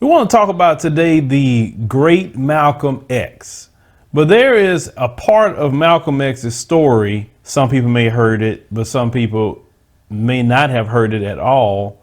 We want to talk about today the great Malcolm X. But there is a part of Malcolm X's story, some people may have heard it, but some people may not have heard it at all.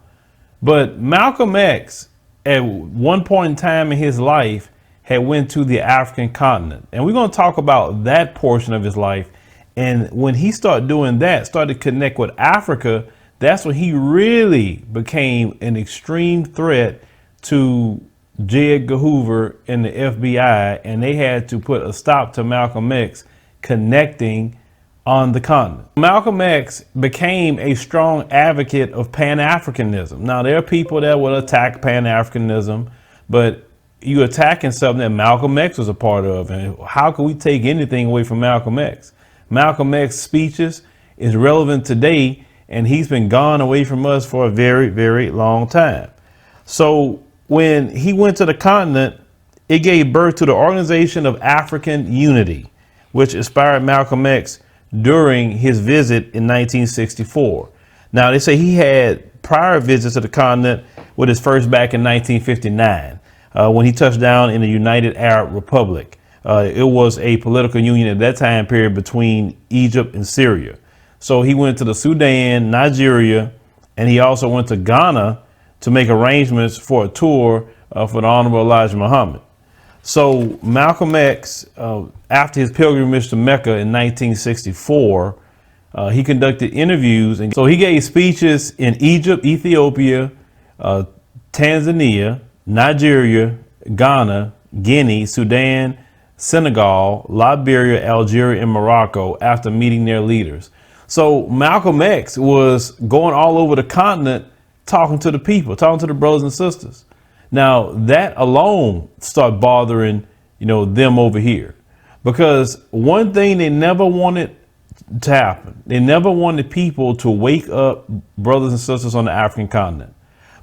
But Malcolm X, at one point in time in his life, had went to the African continent. And we're going to talk about that portion of his life. And when he started doing that, started to connect with Africa, that's when he really became an extreme threat to J. Edgar Hoover and the FBI, and they had to put a stop to Malcolm X connecting on the continent. Malcolm X became a strong advocate of Pan-Africanism. Now, there are people that will attack Pan-Africanism, but you're attacking something that Malcolm X was a part of. And how can we take anything away from Malcolm X? Malcolm X's speeches is relevant today, and he's been gone away from us for a very, very long time. So when he went to the continent, it gave birth to the Organization of African Unity, which inspired Malcolm X during his visit in 1964. Now, they say he had prior visits to the continent, with his first back in 1959, when he touched down in the United Arab Republic. It was a political union at that time period between Egypt and Syria. So he went to the Sudan, Nigeria, and he also went to Ghana to make arrangements for a tour for the Honorable Elijah Muhammad. So Malcolm X, after his pilgrimage to Mecca in 1964, he conducted interviews. And so he gave speeches in Egypt, Ethiopia, Tanzania, Nigeria, Ghana, Guinea, Sudan, Senegal, Liberia, Algeria, and Morocco after meeting their leaders. So Malcolm X was going all over the continent, talking to the people, talking to the brothers and sisters. Now, that alone started bothering, them over here, because one thing they never wanted to happen, they never wanted people to wake up brothers and sisters on the African continent,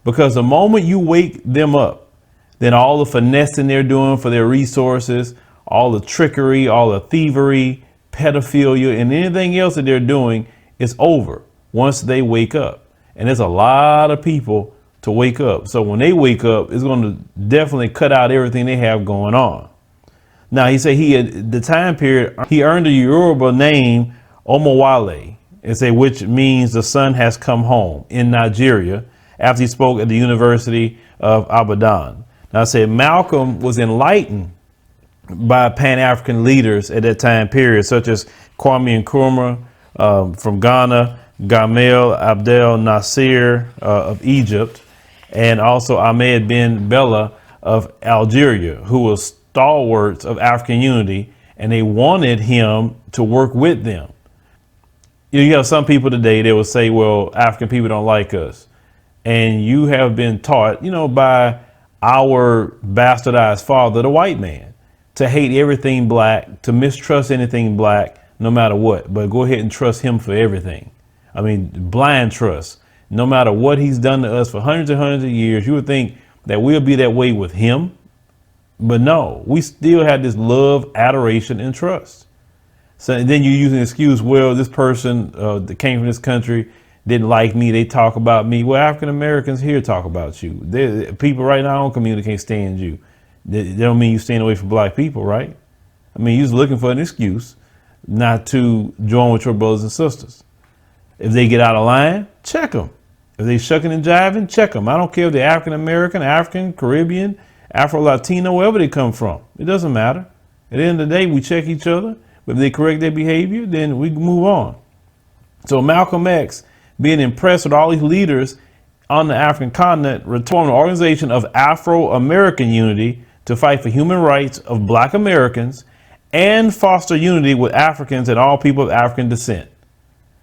because the moment you wake them up, then all the finessing they're doing for their resources, all the trickery, all the thievery, pedophilia, and anything else that they're doing is over once they wake up. And there's a lot of people to wake up. So when they wake up, it's going to definitely cut out everything they have going on. Now, he said the time period, he earned a Yoruba name, Omowale, which means the sun has come home, in Nigeria, after he spoke at the University of Ibadan. Now, I said Malcolm was enlightened by Pan-African leaders at that time period, such as Kwame Nkrumah from Ghana, Gamal Abdel Nasser of Egypt, and also Ahmed Ben Bella of Algeria, who was stalwarts of African unity, and they wanted him to work with them. You have some people today, they will say, well, African people don't like us. And you have been taught, by our bastardized father, the white man, to hate everything black, to mistrust anything black, no matter what, but go ahead and trust him for everything. I mean, blind trust. No matter what he's done to us for hundreds and hundreds of years, you would think that we'll be that way with him. But no, we still have this love, adoration, and trust. So then you use an excuse, well, this person that came from this country didn't like me. They talk about me. Well, African Americans here talk about you. People right now in our own community can't stand you. They don't mean you staying away from black people, right? I mean, you're just looking for an excuse not to join with your brothers and sisters. If they get out of line, check them. If they shucking and jiving, check them. I don't care if they're African American, African, Caribbean, Afro-Latino, wherever they come from. It doesn't matter. At the end of the day, we check each other. But if they correct their behavior, then we can move on. So Malcolm X, being impressed with all these leaders on the African continent, formed an organization of Afro-American unity to fight for human rights of black Americans and foster unity with Africans and all people of African descent.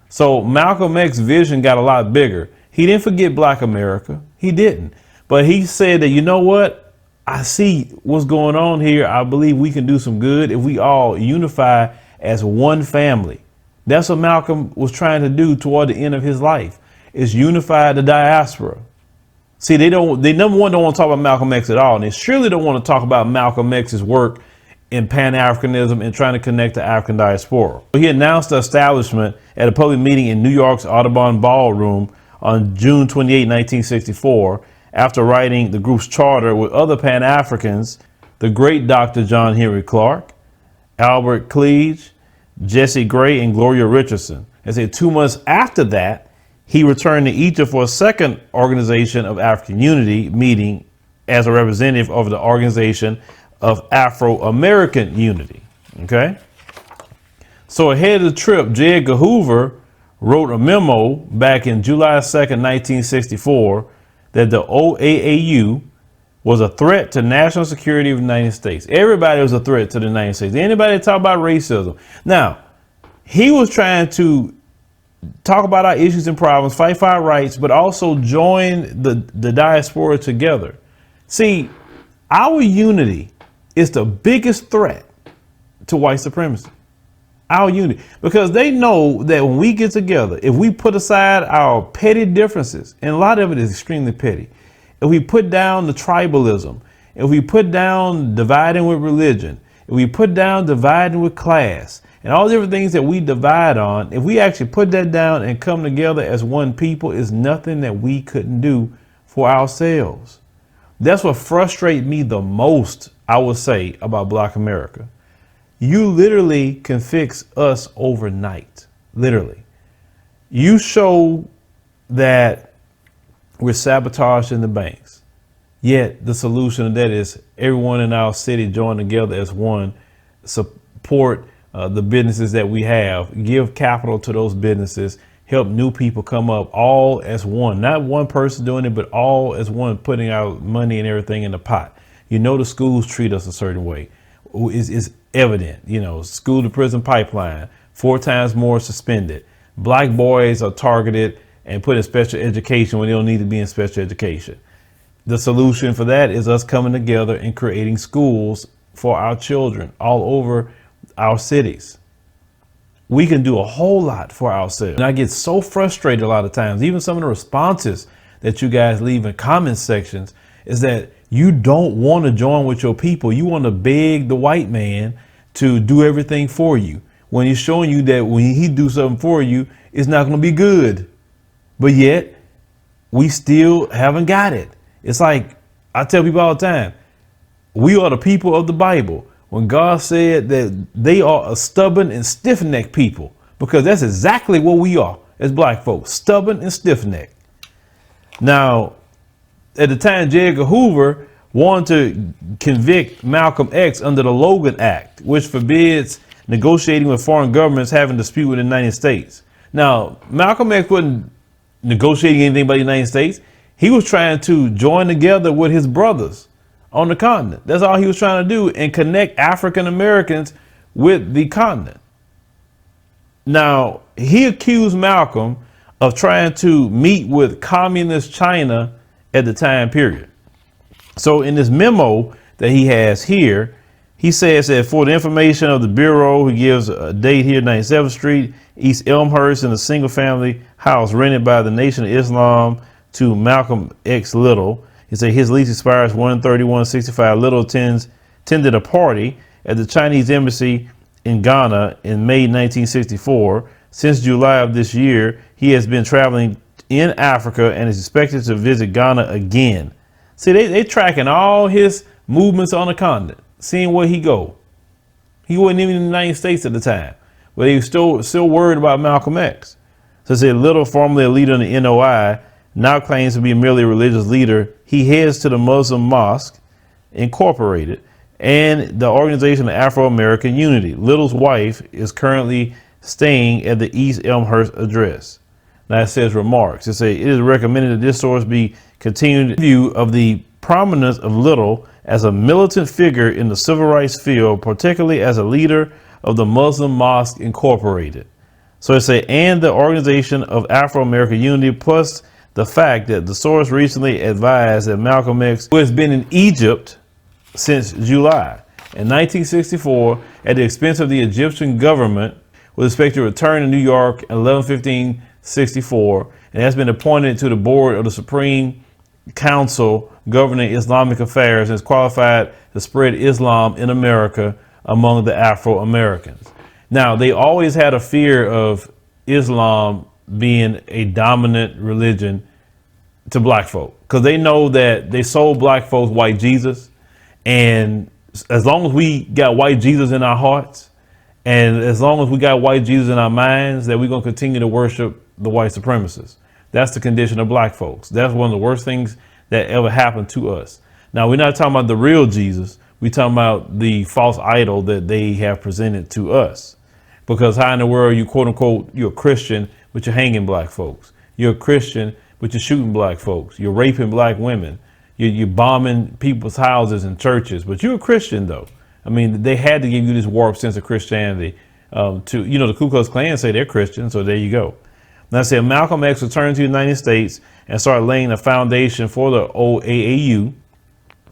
So Malcolm X's vision got a lot bigger. He didn't forget black America. He didn't. But he said that, you know what? I see what's going on here. I believe we can do some good if we all unify as one family. That's what Malcolm was trying to do toward the end of his life, is unify the diaspora. See, they number one don't want to talk about Malcolm X at all. And they surely don't want to talk about Malcolm X's work in Pan-Africanism and trying to connect the African diaspora. He announced the establishment at a public meeting in New York's Audubon Ballroom on June 28, 1964, after writing the group's charter with other Pan-Africans, the great Dr. John Henry Clark, Albert Cleage, Jesse Gray, and Gloria Richardson. They say 2 months after that, he returned to Egypt for a second Organization of African Unity meeting as a representative of the Organization of Afro-American Unity. Okay. So ahead of the trip, J. Edgar Hoover wrote a memo back in July 2nd, 1964, that the OAAU was a threat to national security of the United States. Everybody was a threat to the United States. Anybody talk about racism? Now, he was trying to talk about our issues and problems, fight for our rights, but also join the diaspora together. See, our unity is the biggest threat to white supremacy. Our unity, because they know that when we get together, if we put aside our petty differences, and a lot of it is extremely petty, if we put down the tribalism, if we put down dividing with religion, if we put down dividing with class, and all the different things that we divide on, if we actually put that down and come together as one people, is nothing that we couldn't do for ourselves. That's what frustrates me the most, I would say, about Black America. You literally can fix us overnight. Literally. You show that we're sabotaging the banks. Yet the solution to that is everyone in our city join together as one, support the businesses that we have, give capital to those businesses, help new people come up, all as one. Not one person doing it, but all as one, putting out money and everything in the pot. You know, the schools treat us a certain way. Is evident, you know, school to prison pipeline, 4 times more suspended. Black boys are targeted and put in special education when they don't need to be in special education. The solution for that is us coming together and creating schools for our children all over our cities. We can do a whole lot for ourselves. And I get so frustrated a lot of times, even some of the responses that you guys leave in comment sections, is that you don't want to join with your people. You want to beg the white man to do everything for you, when he's showing you that when he do something for you, it's not going to be good. But yet we still haven't got it. It's like I tell people all the time, we are the people of the Bible. When God said that they are a stubborn and stiff-necked people, because that's exactly what we are as black folks, stubborn and stiff-necked. Now, at the time, J. Edgar Hoover wanted to convict Malcolm X under the Logan Act, which forbids negotiating with foreign governments having a dispute with the United States. Now, Malcolm X wasn't negotiating anything by the United States. He was trying to join together with his brothers on the continent. That's all he was trying to do, and connect African Americans with the continent. Now, he accused Malcolm of trying to meet with communist China at the time period. So in this memo that he has here, he says that for the information of the Bureau, he gives a date here, 97th Street, East Elmhurst, in a single family house rented by the Nation of Islam to Malcolm X Little. He said his lease expires 1/31/65. Little attended a party at the Chinese embassy in Ghana in May 1964. Since July of this year, he has been traveling in Africa and is expected to visit Ghana again. See, they tracking all his movements on the continent, seeing where he go. He wasn't even in the United States at the time, but he was still worried about Malcolm X. So it said Little, formerly a leader in the NOI, now claims to be merely a religious leader. He heads to the Muslim Mosque Incorporated and the Organization of Afro-American Unity. Little's wife is currently staying at the East Elmhurst address. Now it says remarks. It says it is recommended that this source be continued view of the prominence of Little as a militant figure in the civil rights field, particularly as a leader of the Muslim Mosque Incorporated. So it says, and the Organization of Afro-American Unity, plus the fact that the source recently advised that Malcolm X, who has been in Egypt since July in 1964 at the expense of the Egyptian government, was expected to return to New York at 11/15/64 and has been appointed to the board of the Supreme Council governing Islamic affairs and is qualified to spread Islam in America among the Afro-Americans. Now, they always had a fear of Islam being a dominant religion to black folk, because they know that they sold black folks white Jesus. And as long as we got white Jesus in our hearts, and as long as we got white Jesus in our minds, that we're going to continue to worship the white supremacists. That's the condition of black folks. That's one of the worst things that ever happened to us. Now, we're not talking about the real Jesus. We're talking about the false idol that they have presented to us. Because how in the world you, quote unquote, you're a Christian, but you're hanging black folks. You're a Christian, but you're shooting black folks. You're raping black women. You're bombing people's houses and churches, but you're a Christian though. I mean, they had to give you this warped sense of Christianity the Ku Klux Klan say they're Christian. So there you go. Now I said Malcolm X returned to the United States and started laying the foundation for the OAAU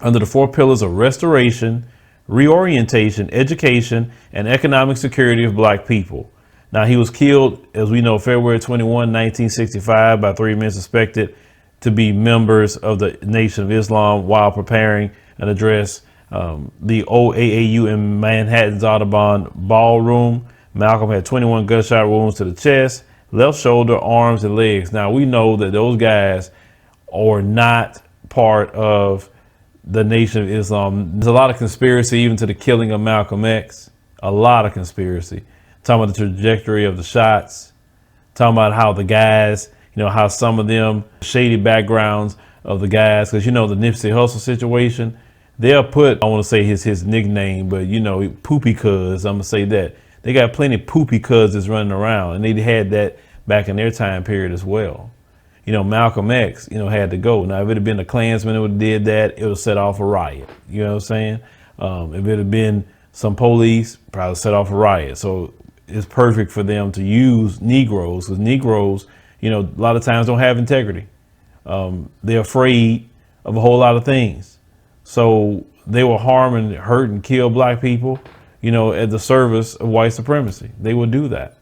under the 4 pillars of restoration, reorientation, education, and economic security of black people. Now, he was killed, as we know, February 21, 1965, by 3 men suspected to be members of the Nation of Islam while preparing an address. The OAAU in Manhattan's Audubon Ballroom. Malcolm had 21 gunshot wounds to the chest, left shoulder, arms, and legs. Now, we know that those guys are not part of the Nation of Islam. There's a lot of conspiracy even to the killing of Malcolm X. A lot of conspiracy. Talking about the trajectory of the shots. Talking about how the guys, how some of them shady backgrounds of the guys. Because, the Nipsey Hussle situation, they'll put, I want to say his nickname, but, Poopy Cuz, I'm going to say that. They got plenty of Poopy Cuzes running around. And they had that back in their time period as well. Malcolm X, had to go. Now, if it had been a Klansman that would have did that, it would have set off a riot. You know what I'm saying? If it had been some police, probably set off a riot. So it's perfect for them to use Negroes, because Negroes, a lot of times don't have integrity. They're afraid of a whole lot of things. So they will harm and hurt and kill black people, at the service of white supremacy. They will do that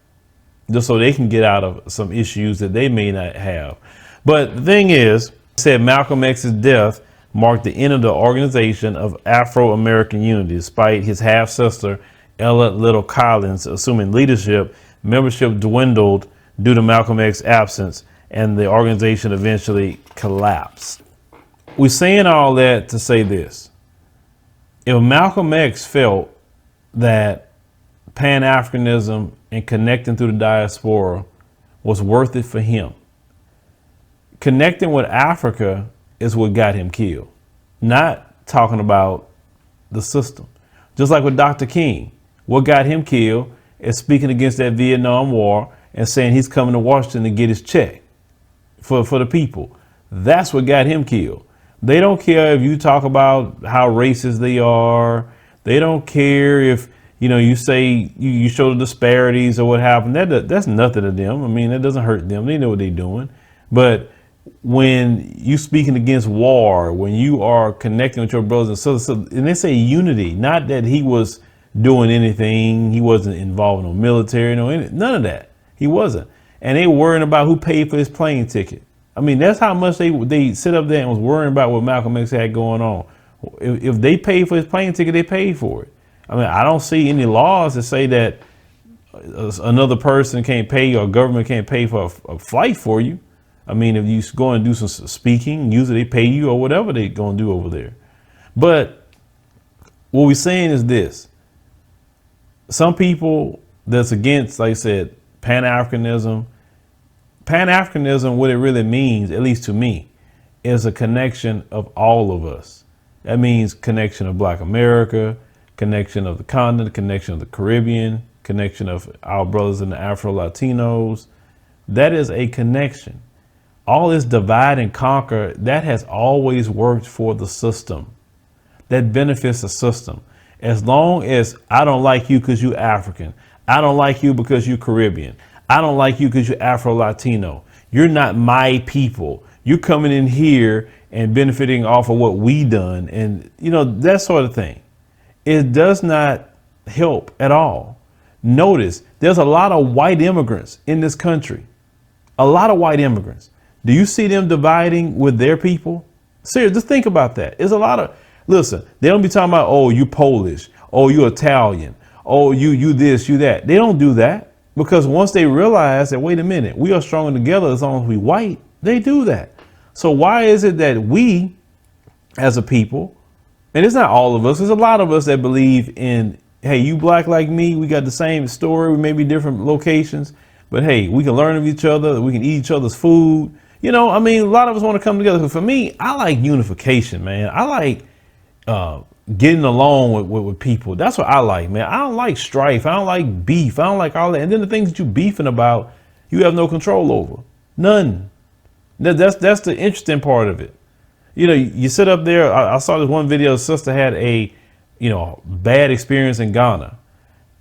just so they can get out of some issues that they may not have. But the thing is, said Malcolm X's death marked the end of the organization of Afro-American unity. Despite his half-sister, Ella Little Collins, assuming leadership, membership dwindled due to Malcolm X's absence, and the organization eventually collapsed. We're saying all that to say this. If Malcolm X felt that Pan-Africanism and connecting through the diaspora was worth it for him, connecting with Africa is what got him killed, not talking about the system. Just like with Dr. King, what got him killed is speaking against that Vietnam War and saying he's coming to Washington to get his check for the people. That's what got him killed. They don't care if you talk about how racist they are. They don't care if, you say you show the disparities or what happened. That's nothing to them. I mean, that doesn't hurt them. They know what they're doing. But when you speaking against war, when you are connecting with your brothers and sisters, and they say unity, not that he was doing anything, he wasn't involved in no military, none of that. He wasn't. And they worrying about who paid for his plane ticket. I mean, that's how much they sit up there and was worrying about what Malcolm X had going on. If they paid for his plane ticket, they paid for it. I mean, I don't see any laws that say that another person can't pay or government can't pay for a flight for you. I mean, if you go and do some speaking, usually they pay you or whatever they're going to do over there. But what we're saying is this. Some people that's against, like I said, Pan-Africanism, what it really means, at least to me, is a connection of all of us. That means connection of Black America, connection of the continent, connection of the Caribbean, connection of our brothers in the Afro-Latinos. That is a connection. All this divide and conquer, that has always worked for the system. That benefits the system. As long as I don't like you because you're African, I don't like you because you're Caribbean, I don't like you because you're Afro-Latino, you're not my people. You're coming in here and benefiting off of what we done and, that sort of thing. It does not help at all. Notice there's a lot of white immigrants in this country. A lot of white immigrants. Do you see them dividing with their people? Seriously, just think about that. There's a lot of, listen, they don't be talking about, oh, you Polish, oh, you Italian, oh, you this, you that. They don't do that because once they realize that, wait a minute, we are stronger together as long as we white, they do that. So why is it that we as a people, and it's not all of us, there's a lot of us that believe in, hey, you black like me, we got the same story, we may be different locations, but hey, we can learn of each other, we can eat each other's food. You know, I mean, a lot of us want to come together. For me, I like unification, man. I like getting along with people. That's what I like, man. I don't like strife. I don't like beef. I don't like all that. And then the things that you beefing about, you have no control over. None. That's the interesting part of it. You know, you sit up there. I saw this one video. Sister had a, bad experience in Ghana.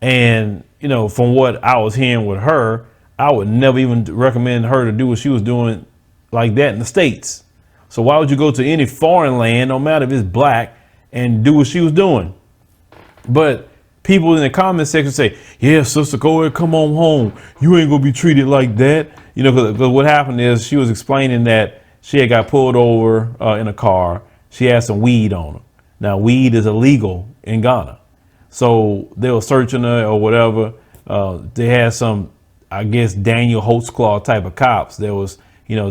And, from what I was hearing with her, I would never even recommend her to do what she was doing like that in the States. So why would you go to any foreign land, no matter if it's black, and do what she was doing? But people in the comment section say, yeah, sister, go ahead, come on home. You ain't gonna be treated like that. Because what happened is she was explaining that she had got pulled over in a car. She had some weed on her. Now, weed is illegal in Ghana. So they were searching her or whatever. They had some, I guess, Daniel Holtzclaw type of cops that was,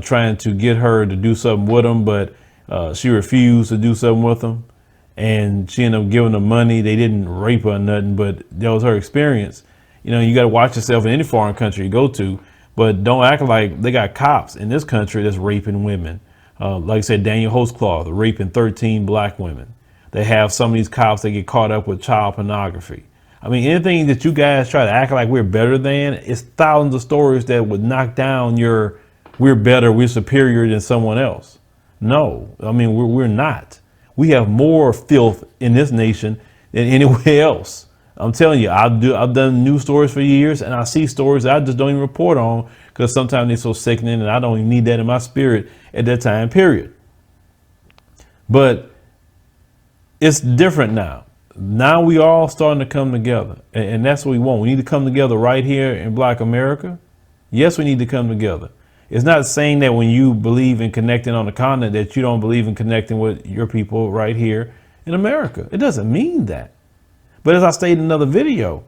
trying to get her to do something with them, but she refused to do something with them. And she ended up giving them money. They didn't rape her or nothing, but that was her experience. You got to watch yourself in any foreign country you go to, but don't act like they got cops in this country that's raping women. Like I said, Daniel Holtzclaw, raping 13 black women. They have some of these cops that get caught up with child pornography. I mean, anything that you guys try to act like we're better than, it's thousands of stories that would knock down your, we're better, we're superior than someone else. No, I mean, we're not. We have more filth in this nation than anywhere else. I'm telling you, I've done news stories for years, and I see stories that I just don't even report on because sometimes they're so sickening and I don't even need that in my spirit at that time period. But it's different now. Now we all starting to come together, and that's what we want. We need to come together right here in Black America. Yes, we need to come together. It's not saying that when you believe in connecting on the continent that you don't believe in connecting with your people right here in America. It doesn't mean that. But as I stated in another video,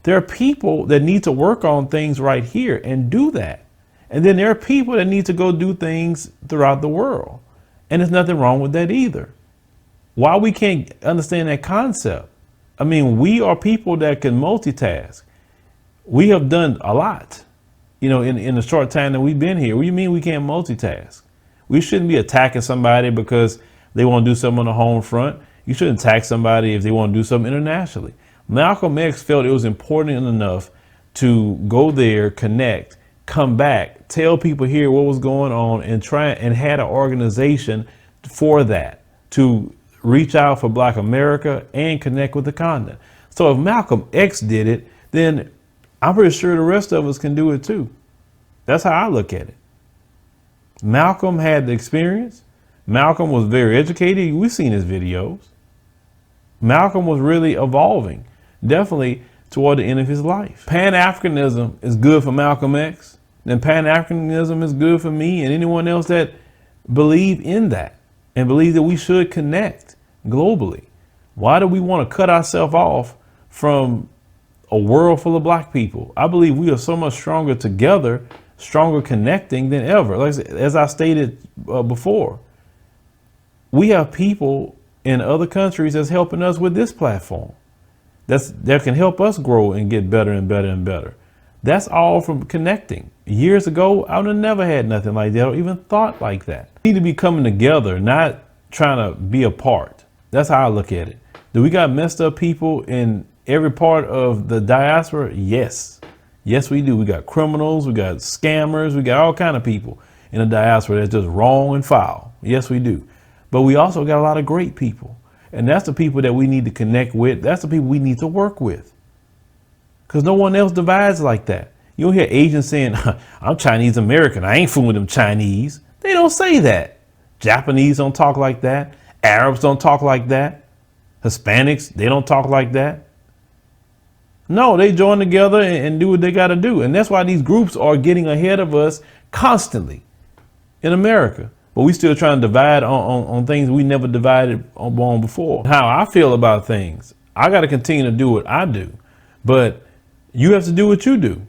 there are people that need to work on things right here and do that. And then there are people that need to go do things throughout the world. And there's nothing wrong with that either. Why we can't understand that concept? I mean, we are people that can multitask. We have done a lot. In the short time that we've been here. What do you mean we can't multitask? We shouldn't be attacking somebody because they want to do something on the home front. You shouldn't attack somebody if they want to do something internationally. Malcolm X felt it was important enough to go there, connect, come back, tell people here what was going on, and try and had an organization for that to reach out for Black America and connect with the continent. So if Malcolm X did it, then I'm pretty sure the rest of us can do it too. That's how I look at it. Malcolm had the experience. Malcolm was very educated. We've seen his videos. Malcolm was really evolving, definitely toward the end of his life. Pan-Africanism is good for Malcolm X. Then Pan-Africanism is good for me and anyone else that believe in that and believe that we should connect globally. Why do we want to cut ourselves off from a world full of black people? I believe we are so much stronger together, stronger connecting than ever. Like, as I stated before, we have people in other countries that's helping us with this platform. That can help us grow and get better and better and better. That's all from connecting. Years ago, I would have never had nothing like that or even thought like that. We need to be coming together, not trying to be apart. That's how I look at it. Do we got messed up people in every part of the diaspora? Yes. Yes, we do. We got criminals, we got scammers, we got all kind of people in the diaspora that's just wrong and foul. Yes, we do. But we also got a lot of great people. And that's the people that we need to connect with. That's the people we need to work with. Because no one else divides like that. You don't hear Asians saying, I'm Chinese American, I ain't fooling with them Chinese. They don't say that. Japanese don't talk like that. Arabs don't talk like that. Hispanics, they don't talk like that. No, they join together and do what they got to do. And that's why these groups are getting ahead of us constantly in America. But we still trying to divide on things we never divided on before. How I feel about things, I got to continue to do what I do. But you have to do what you do.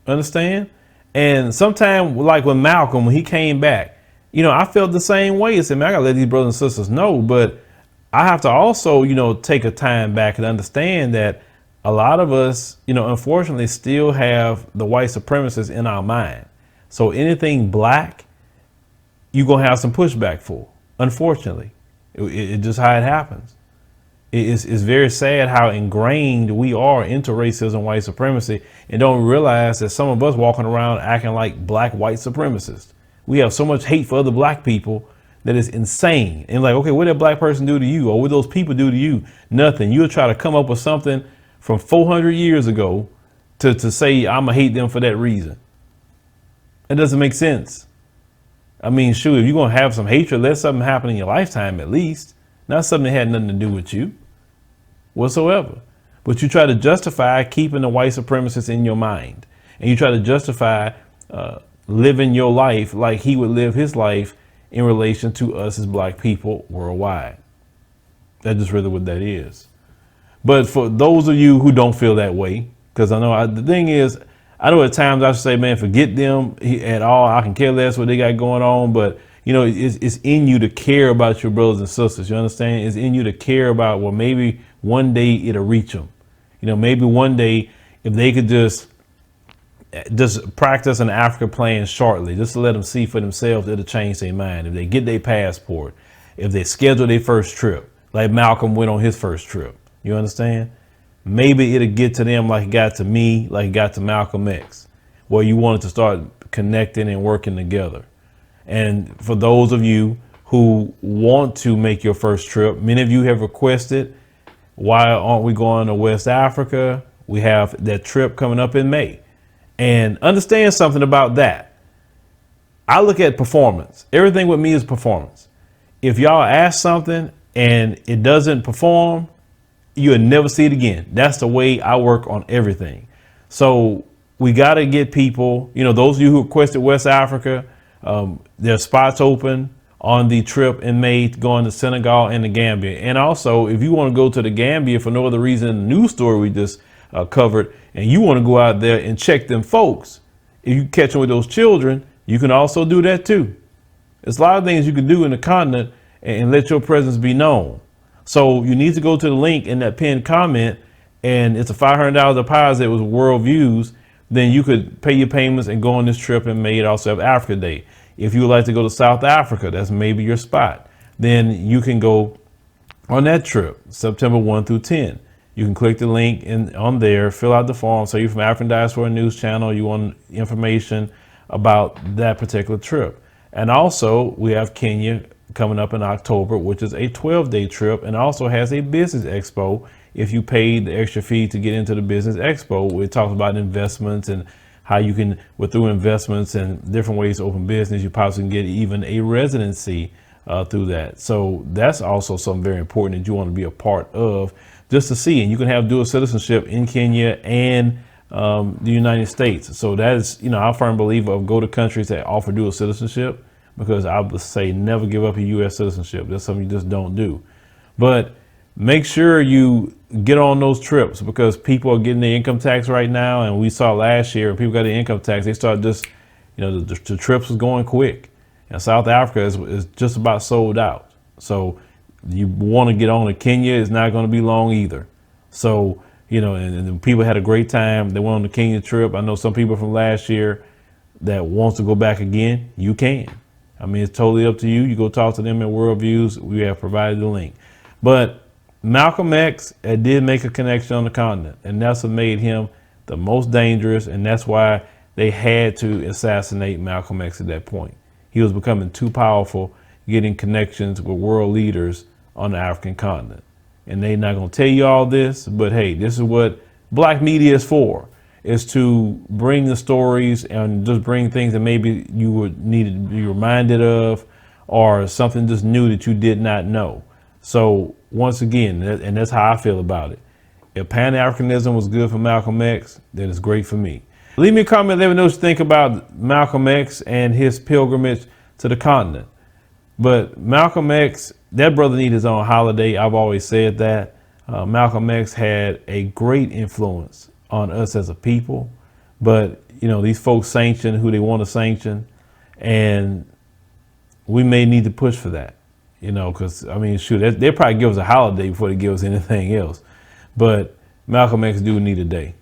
Understand? And sometimes, like with Malcolm, when he came back, you know, I felt the same way. I said, man, I gotta let these brothers and sisters know, but I have to also, you know, take a time back and understand that a lot of us, you know, unfortunately still have the white supremacists in our mind. So anything black, you're going to have some pushback for, unfortunately. It's just how it happens. It's very sad how ingrained we are into racism, white supremacy, and don't realize that some of us walking around acting like black white supremacists. We have so much hate for other black people that is insane. And like, okay, what did that black person do to you? Or what those people do to you? Nothing. You'll try to come up with something from 400 years ago to say I'm gonna hate them for that reason. It doesn't make sense. I mean, shoot, if you're gonna have some hatred, let something happen in your lifetime at least. Not something that had nothing to do with you whatsoever. But you try to justify keeping the white supremacists in your mind. And you try to justify living your life like he would live his life in relation to us as black people worldwide. That's just really what that is. But for those of you who don't feel that way, because I know the thing is, I know at times I should say, man, forget them at all. I can care less what they got going on. But, you know, it's in you to care about your brothers and sisters. You understand? It's in you to care about, well, maybe one day it'll reach them. You know, maybe one day if they could just practice an Africa plan shortly, just to let them see for themselves, it'll change their mind. If they get their passport, if they schedule their first trip, like Malcolm went on his first trip, you understand? Maybe it'll get to them like it got to me, like it got to Malcolm X, where you wanted to start connecting and working together. And for those of you who want to make your first trip, many of you have requested, why aren't we going to West Africa? We have that trip coming up in May. And understand something about that. I look at performance. Everything with me is performance. If y'all ask something and it doesn't perform, you'll never see it again. That's the way I work on everything. So we got to get people, you know, those of you who requested West Africa, there's spots open on the trip in May going to Senegal and the Gambia. And also, if you want to go to the Gambia for no other reason than the news story we just covered, and you want to go out there and check them folks, if you catch them with those children, you can also do that too. There's a lot of things you can do in the continent and let your presence be known. So you need to go to the link in that pinned comment, and it's a $500 deposit with world views. Then you could pay your payments and go on this trip in May. It also have Africa Day. If you would like to go to South Africa, that's maybe your spot. Then you can go on that trip, September 1 through 10. You can click the link on there, fill out the form. So you're from African Diaspora News Channel, you want information about that particular trip. And also we have Kenya coming up in October, which is a 12-day trip, and also has a business expo. If you paid the extra fee to get into the business expo, it talks about investments and how you can, through investments and different ways to open business, you possibly can get even a residency through that. So that's also something very important that you want to be a part of, just to see. And you can have dual citizenship in Kenya and the United States. So that is, you know, I'm a firm believer of go to countries that offer dual citizenship, because I would say never give up your U.S. citizenship. That's something you just don't do. But make sure you get on those trips, because people are getting their income tax right now. And we saw last year, when people got their income tax, they started just, you know, the trips was going quick. And South Africa is just about sold out. So you want to get on to Kenya, it's not going to be long either. So, you know, and people had a great time. They went on the Kenya trip. I know some people from last year that wants to go back again. You can. I mean, it's totally up to you. You go talk to them at Worldviews. We have provided the link. But Malcolm X did make a connection on the continent, and that's what made him the most dangerous. And that's why they had to assassinate Malcolm X at that point. He was becoming too powerful, getting connections with world leaders on the African continent. And they're not going to tell you all this, but hey, this is what black media is for, is to bring the stories and just bring things that maybe you would need to be reminded of, or something just new that you did not know. So once again, and that's how I feel about it. If Pan-Africanism was good for Malcolm X, then it's great for me. Leave me a comment, let me know what you think about Malcolm X and his pilgrimage to the continent. But Malcolm X, that brother needed his own holiday. I've always said that. Malcolm X had a great influence on us as a people, but you know, these folks sanction who they want to sanction, and we may need to push for that, you know, because I mean, shoot, they'll probably give us a holiday before they give us anything else. But Malcolm X do need a day.